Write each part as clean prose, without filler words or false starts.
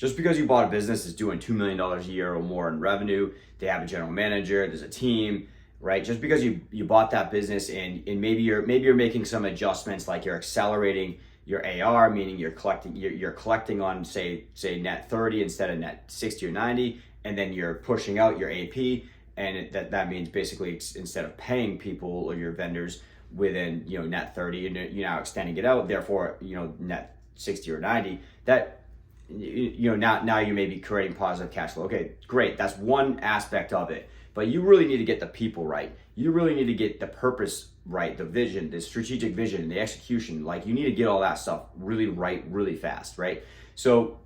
Just because you bought a business that's doing $2 million a year or more in revenue, they have a general manager, there's a team, right? Just because you bought that business and maybe you're making some adjustments, like you're accelerating your AR, meaning you're collecting on say net 30 instead of net 60 or 90, and then you're pushing out your AP, and that means basically instead of paying people or your vendors within net 30, and you're now extending it out, therefore net 60 or 90, that now you may be creating positive cash flow. Okay, great. That's one aspect of it. But you really need to get the people right. You really need to get the purpose right, the vision, the strategic vision, the execution. Like, you need to get all that stuff really right, really fast, right? So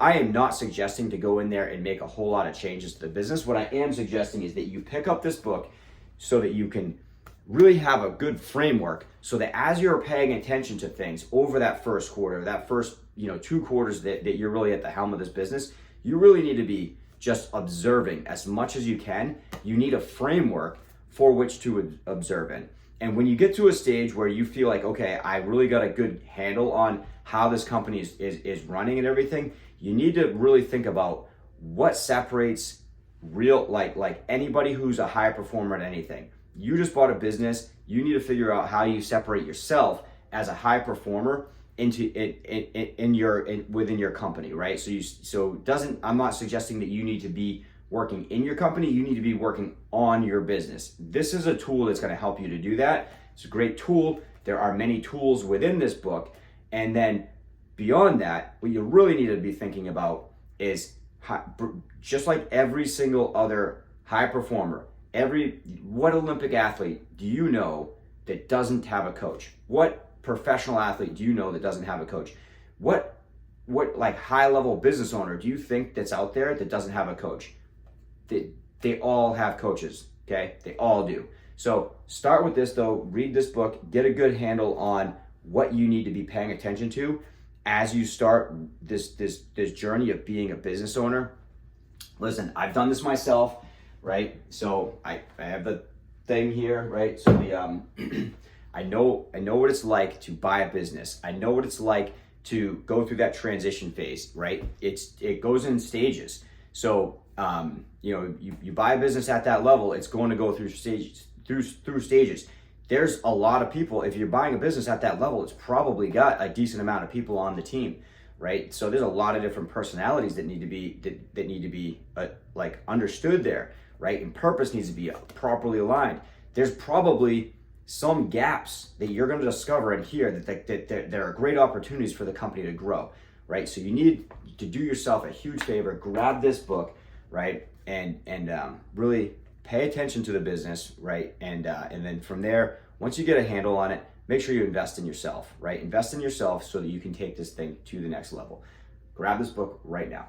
I am not suggesting to go in there and make a whole lot of changes to the business. What I am suggesting is that you pick up this book so that you can really have a good framework, so that as you're paying attention to things over that first quarter, that first 2 quarters that you're really at the helm of this business, you really need to be just observing as much as you can. You need a framework for which to observe in. And when you get to a stage where you feel like, okay, I really got a good handle on how this company is running and everything, you need to really think about what separates real, like anybody who's a high performer at anything. You just bought a business. You need to figure out how you separate yourself as a high performer within your company, right? I'm not suggesting that you need to be working in your company. You need to be working on your business. This is a tool that's going to help you to do that. It's a great tool. There are many tools within this book. And then beyond that, what you really need to be thinking about is just like every single other high performer, what Olympic athlete do you know that doesn't have a coach? What professional athlete do you know that doesn't have a coach? What like high level business owner do you think that's out there that doesn't have a coach? They all have coaches, okay? They all do. So start with this though, read this book, get a good handle on what you need to be paying attention to as you start this journey of being a business owner. Listen, I've done this myself, right? So I have the thing here, right? So I know what it's like to buy a business. I know what it's like to go through that transition phase, right? It goes in stages. So you buy a business at that level, it's going to go through stages. Through stages. There's a lot of people. If you're buying a business at that level, it's probably got a decent amount of people on the team, right? So there's a lot of different personalities that need to be like understood there, right? And purpose needs to be properly aligned. There's probably some gaps that you're going to discover in here that there are great opportunities for the company to grow, right? So you need to do yourself a huge favor, grab this book, right? And really pay attention to the business, right? And then from there, once you get a handle on it, make sure you invest in yourself, right? Invest in yourself so that you can take this thing to the next level. Grab this book right now.